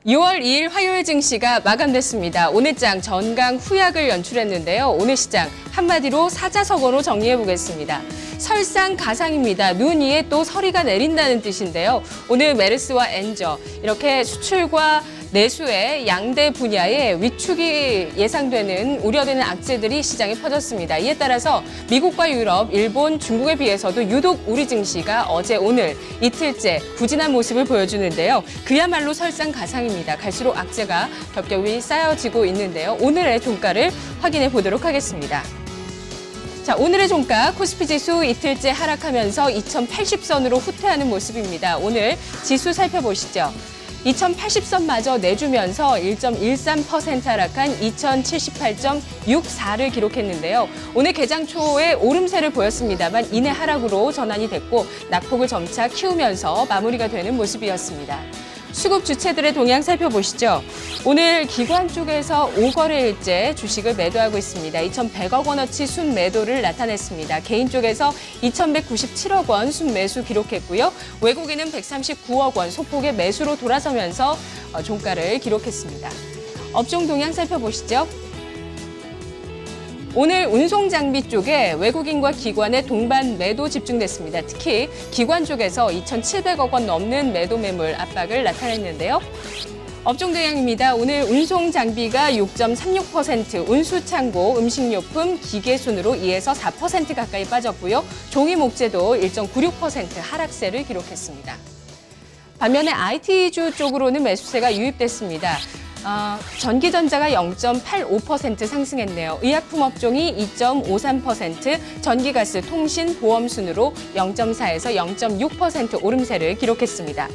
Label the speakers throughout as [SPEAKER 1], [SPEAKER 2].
[SPEAKER 1] 6월 2일 화요일 증시가 마감됐습니다. 오늘 장 전강 후약을 연출했는데요. 오늘 시장 한마디로 사자성어로 정리해 보겠습니다. 설상가상입니다. 눈 위에 또 서리가 내린다는 뜻인데요. 오늘 메르스와 엔저 이렇게 수출과 내수의 양대 분야에 위축이 예상되는 우려되는 악재들이 시장에 퍼졌습니다. 이에 따라서 미국과 유럽, 일본, 중국에 비해서도 유독 우리 증시가 어제 오늘 이틀째 부진한 모습을 보여주는데요. 그야말로 설상가상입니다. 갈수록 악재가 겹겹이 쌓여지고 있는데요. 오늘의 종가를 확인해 보도록 하겠습니다. 자, 오늘의 종가 코스피 지수 이틀째 하락하면서 2080선으로 후퇴하는 모습입니다. 오늘 지수 살펴보시죠. 2080선마저 내주면서 1.13% 하락한 2078.64를 기록했는데요. 오늘 개장 초에 오름세를 보였습니다만 이내 하락으로 전환이 됐고 낙폭을 점차 키우면서 마무리가 되는 모습이었습니다. 수급 주체들의 동향 살펴보시죠. 오늘 기관 쪽에서 5거래일째 주식을 매도하고 있습니다. 2,100억 원어치 순매도를 나타냈습니다. 개인 쪽에서 2,197억 원 순매수 기록했고요. 외국인은 139억 원 소폭의 매수로 돌아서면서 종가를 기록했습니다. 업종 동향 살펴보시죠. 오늘 운송장비 쪽에 외국인과 기관의 동반 매도 집중됐습니다. 특히 기관 쪽에서 2,700억 원 넘는 매도 매물 압박을 나타냈는데요. 업종 동향입니다. 오늘 운송장비가 6.36%, 운수창고, 음식료품, 기계순으로 2에서 4% 가까이 빠졌고요. 종이목재도 1.96% 하락세를 기록했습니다. 반면에 IT주 쪽으로는 매수세가 유입됐습니다. 전기전자가 0.85% 상승했네요. 의약품 업종이 2.53%, 전기가스, 통신, 보험 순으로 0.4에서 0.6% 오름세를 기록했습니다.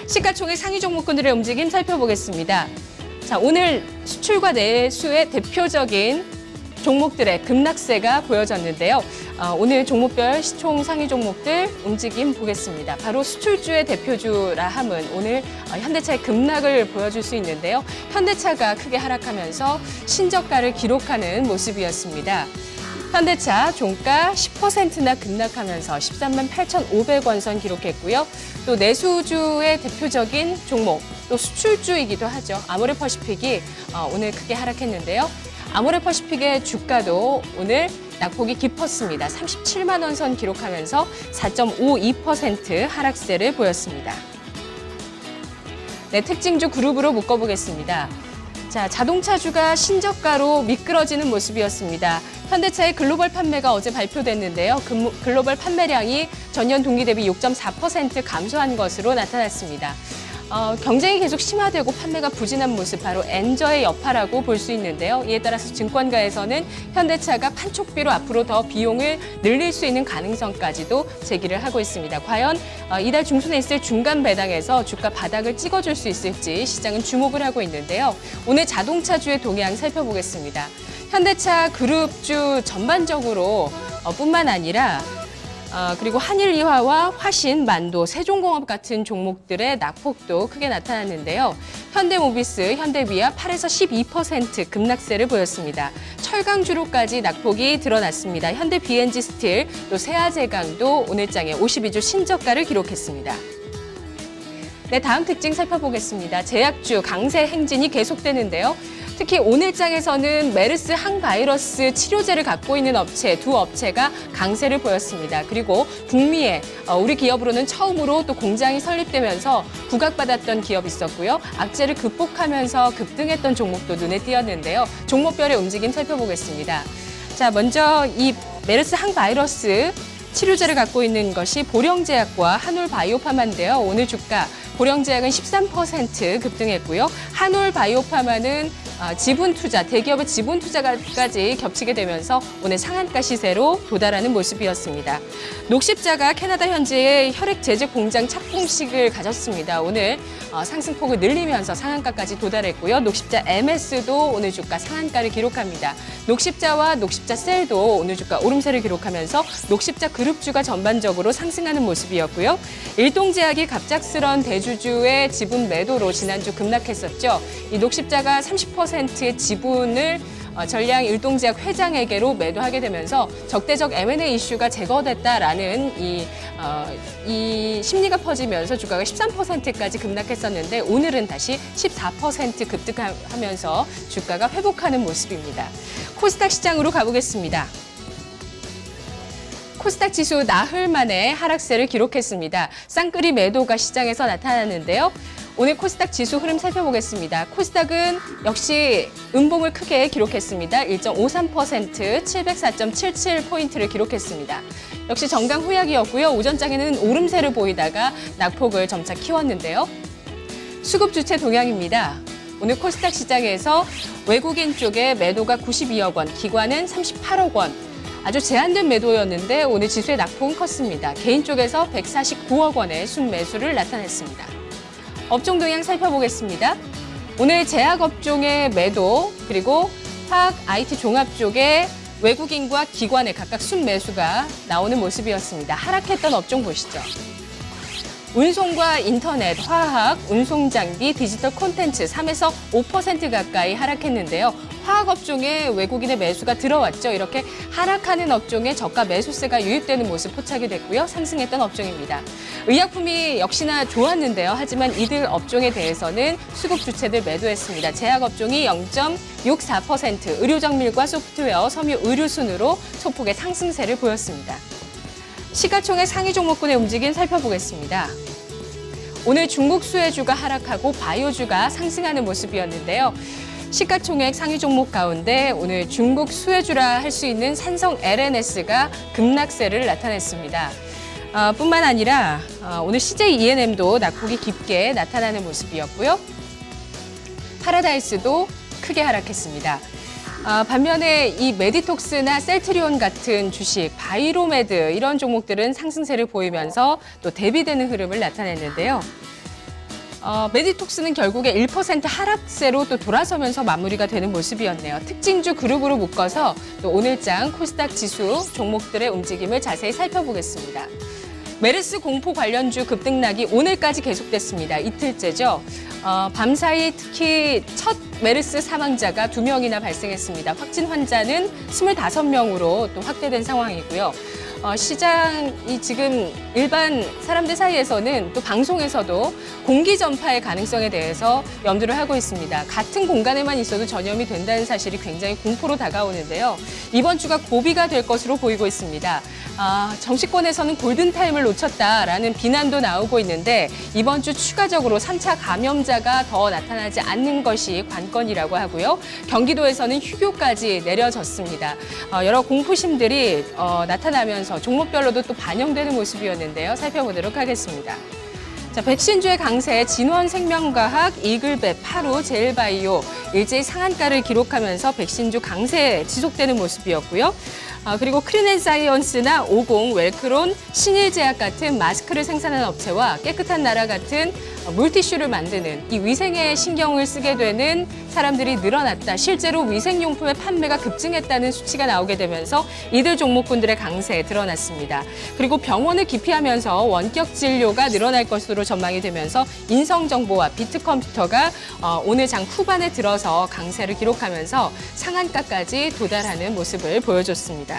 [SPEAKER 1] 시가총액 상위 종목군들의 움직임 살펴보겠습니다. 자, 오늘 수출과 내수의 대표적인 종목들의 급락세가 보여졌는데요. 오늘 종목별 시총 상위 종목들 움직임 보겠습니다. 바로 수출주의 대표주라 함은 오늘 현대차의 급락을 보여줄 수 있는데요. 현대차가 크게 하락하면서 신저가를 기록하는 모습이었습니다. 현대차 종가 10%나 급락하면서 13만 8,500원 선 기록했고요. 또 내수주의 대표적인 종목, 또 수출주이기도 하죠. 아모레퍼시픽이 오늘 크게 하락했는데요. 아모레퍼시픽의 주가도 오늘 낙폭이 깊었습니다. 37만 원 선 기록하면서 4.52% 하락세를 보였습니다. 네, 특징주 그룹으로 묶어보겠습니다. 자, 자동차주가 신저가로 미끄러지는 모습이었습니다. 현대차의 글로벌 판매가 어제 발표됐는데요. 글로벌 판매량이 전년 동기 대비 6.4% 감소한 것으로 나타났습니다. 경쟁이 계속 심화되고 판매가 부진한 모습, 바로 엔저의 여파라고 볼 수 있는데요. 이에 따라서 증권가에서는 현대차가 판촉비로 앞으로 더 비용을 늘릴 수 있는 가능성까지도 제기를 하고 있습니다. 과연 이달 중순에 있을 중간 배당에서 주가 바닥을 찍어줄 수 있을지 시장은 주목을 하고 있는데요. 오늘 자동차주의 동향 살펴보겠습니다. 현대차 그룹주 전반적으로 뿐만 아니라 그리고 한일이화와 화신, 만도, 세종공업 같은 종목들의 낙폭도 크게 나타났는데요. 현대모비스, 현대비아 8에서 12% 급락세를 보였습니다. 철강주로까지 낙폭이 드러났습니다. 현대비엔지스틸, 또 세아제강도 오늘장에 52주 신저가를 기록했습니다. 네, 다음 특징 살펴보겠습니다. 제약주 강세 행진이 계속되는데요. 특히 오늘장에서는 메르스 항바이러스 치료제를 갖고 있는 업체, 두 업체가 강세를 보였습니다. 그리고 북미에 우리 기업으로는 처음으로 또 공장이 설립되면서 부각받았던 기업이 있었고요. 악재를 극복하면서 급등했던 종목도 눈에 띄었는데요. 종목별의 움직임 살펴보겠습니다. 자, 먼저 이 메르스 항바이러스 치료제를 갖고 있는 것이 보령제약과 한올바이오파마인데요. 오늘 주가 보령제약은 13% 급등했고요. 한올바이오파마는 지분 투자, 대기업의 지분 투자까지 겹치게 되면서 오늘 상한가 시세로 도달하는 모습이었습니다. 녹십자가 캐나다 현지의 혈액 제조 공장 착공식을 가졌습니다. 오늘 상승폭을 늘리면서 상한가까지 도달했고요. 녹십자 MS도 오늘 주가 상한가를 기록합니다. 녹십자와 녹십자셀도 오늘 주가 오름세를 기록하면서 녹십자 그룹주가 전반적으로 상승하는 모습이었고요. 일동제약이 갑작스런 대주주의 지분 매도로 지난주 급락했었죠. 이 녹십자가 30% 50%의 지분을 전량 일동제약 회장에게로 매도하게 되면서 적대적 M&A 이슈가 제거됐다라는 이 심리가 퍼지면서 주가가 13%까지 급락했었는데 오늘은 다시 14% 급등하면서 주가가 회복하는 모습입니다. 코스닥 시장으로 가보겠습니다. 코스닥 지수 나흘 만에 하락세를 기록했습니다. 쌍끌이 매도가 시장에서 나타났는데요. 오늘 코스닥 지수 흐름 살펴보겠습니다. 코스닥은 역시 음봉을 크게 기록했습니다. 1.53% 704.77포인트를 기록했습니다. 역시 정강 후약이었고요. 오전장에는 오름세를 보이다가 낙폭을 점차 키웠는데요. 수급 주체 동향입니다. 오늘 코스닥 시장에서 외국인 쪽에 매도가 92억 원, 기관은 38억 원. 아주 제한된 매도였는데 오늘 지수의 낙폭은 컸습니다. 개인 쪽에서 149억 원의 순매수를 나타냈습니다. 업종 동향 살펴보겠습니다. 오늘 제약업종의 매도 그리고 화학 IT 종합 쪽에 외국인과 기관의 각각 순매수가 나오는 모습이었습니다. 하락했던 업종 보시죠. 운송과 인터넷, 화학, 운송장비, 디지털 콘텐츠 3에서 5% 가까이 하락했는데요. 화학 업종에 외국인의 매수가 들어왔죠. 이렇게 하락하는 업종에 저가 매수세가 유입되는 모습 포착이 됐고요. 상승했던 업종입니다. 의약품이 역시나 좋았는데요. 하지만 이들 업종에 대해서는 수급 주체들 매도했습니다. 제약업종이 0.64%, 의료정밀과 소프트웨어, 섬유 의류 순으로 소폭의 상승세를 보였습니다. 시가총액 상위 종목군의 움직임 살펴보겠습니다. 오늘 중국 수혜주가 하락하고 바이오주가 상승하는 모습이었는데요. 시가총액 상위 종목 가운데 오늘 중국 수혜주라 할 수 있는 산성 LNS가 급락세를 나타냈습니다. 뿐만 아니라 오늘 CJ ENM도 낙폭이 깊게 나타나는 모습이었고요. 파라다이스도 크게 하락했습니다. 반면에 이 메디톡스나 셀트리온 같은 주식, 바이로메드 이런 종목들은 상승세를 보이면서 또 대비되는 흐름을 나타냈는데요. 메디톡스는 결국에 1% 하락세로 또 돌아서면서 마무리가 되는 모습이었네요. 특징주 그룹으로 묶어서 또 오늘장 코스닥 지수 종목들의 움직임을 자세히 살펴보겠습니다. 메르스 공포 관련주 급등락이 오늘까지 계속됐습니다. 이틀째죠. 밤사이 특히 첫 메르스 사망자가 2명이나 발생했습니다. 확진 환자는 25명으로 또 확대된 상황이고요. 시장이 지금 일반 사람들 사이에서는 또 방송에서도 공기 전파의 가능성에 대해서 염두를 하고 있습니다. 같은 공간에만 있어도 전염이 된다는 사실이 굉장히 공포로 다가오는데요. 이번 주가 고비가 될 것으로 보이고 있습니다. 정치권에서는 골든타임을 놓쳤다라는 비난도 나오고 있는데 이번 주 추가적으로 3차 감염자가 더 나타나지 않는 것이 관건이라고 하고요. 경기도에서는 휴교까지 내려졌습니다. 여러 공포심들이 나타나면서 종목별로도 또 반영되는 모습이었는데요. 살펴보도록 하겠습니다. 자, 백신주의 강세, 진원생명과학, 이글벳, 파루, 제일바이오 일제히 상한가를 기록하면서 백신주 강세 지속되는 모습이었고요. 그리고 크린앤사이언스나 오공, 웰크론, 신일제약 같은 마스크를 생산하는 업체와 깨끗한 나라 같은 물티슈를 만드는 이 위생에 신경을 쓰게 되는 사람들이 늘어났다. 실제로 위생용품의 판매가 급증했다는 수치가 나오게 되면서 이들 종목군들의 강세에 드러났습니다. 그리고 병원을 기피하면서 원격 진료가 늘어날 것으로 전망이 되면서 인성정보와 비트컴퓨터가 오늘 장 후반에 들어서 강세를 기록하면서 상한가까지 도달하는 모습을 보여줬습니다.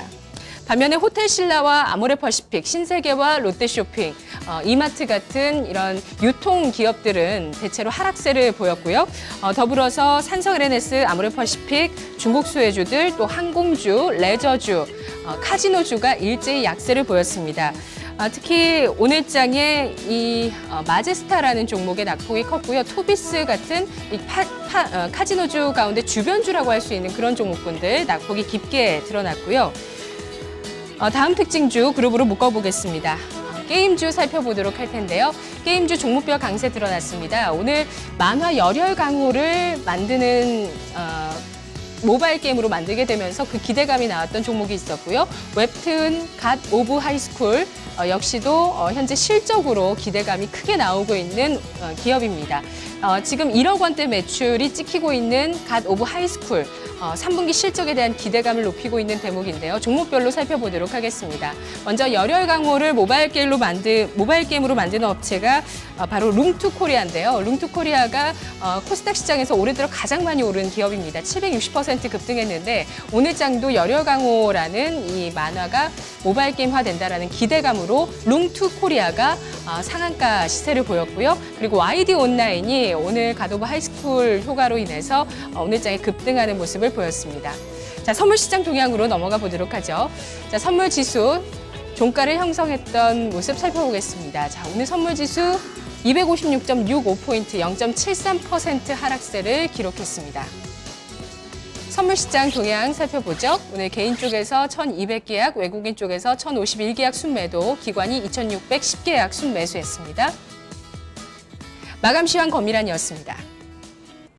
[SPEAKER 1] 반면에 호텔신라와 아모레퍼시픽, 신세계와 롯데쇼핑, 이마트 같은 이런 유통 기업들은 대체로 하락세를 보였고요. 더불어서 산성 LNS, 아모레퍼시픽, 중국 수혜주들, 또 항공주, 레저주, 카지노주가 일제히 약세를 보였습니다. 특히 오늘장에 이 마제스타라는 종목의 낙폭이 컸고요. 토비스 같은 이 카지노주 가운데 주변주라고 할 수 있는 그런 종목군들 낙폭이 깊게 드러났고요. 다음 특징주 그룹으로 묶어보겠습니다. 게임주 살펴보도록 할 텐데요. 게임주 종목별 강세 드러났습니다. 오늘 만화 열혈 강호를 만드는 모바일 게임으로 만들게 되면서 그 기대감이 나왔던 종목이 있었고요. 웹툰 갓 오브 하이스쿨 역시도 현재 실적으로 기대감이 크게 나오고 있는 기업입니다. 지금 1억 원대 매출이 찍히고 있는 갓 오브 하이스쿨 3분기 실적에 대한 기대감을 높이고 있는 대목인데요. 종목별로 살펴보도록 하겠습니다. 먼저 열혈 강호를 모바일 게임으로 만드는 업체가 바로 룸투코리아인데요. 룸투코리아가 코스닥 시장에서 올해 들어 가장 많이 오른 기업입니다. 760% 급등했는데 오늘 장도 열혈 강호라는 이 만화가 모바일 게임화 된다라는 기대감으로 룸투코리아가 상한가 시세를 보였고요. 그리고 YD 온라인이 오늘 갓오브 하이스쿨 효과로 인해서 오늘 장에 급등하는 모습을 보였습니다. 자, 선물 시장 동향으로 넘어가 보도록 하죠. 자, 선물 지수 종가를 형성했던 모습 살펴보겠습니다. 자, 오늘 선물 지수 256.65포인트 0.73% 하락세를 기록했습니다. 선물 시장 동향 살펴보죠. 오늘 개인 쪽에서 1,200계약, 외국인 쪽에서 1,051계약 순매도, 기관이 2,610계약 순매수했습니다. 마감 시황 검미란이었습니다.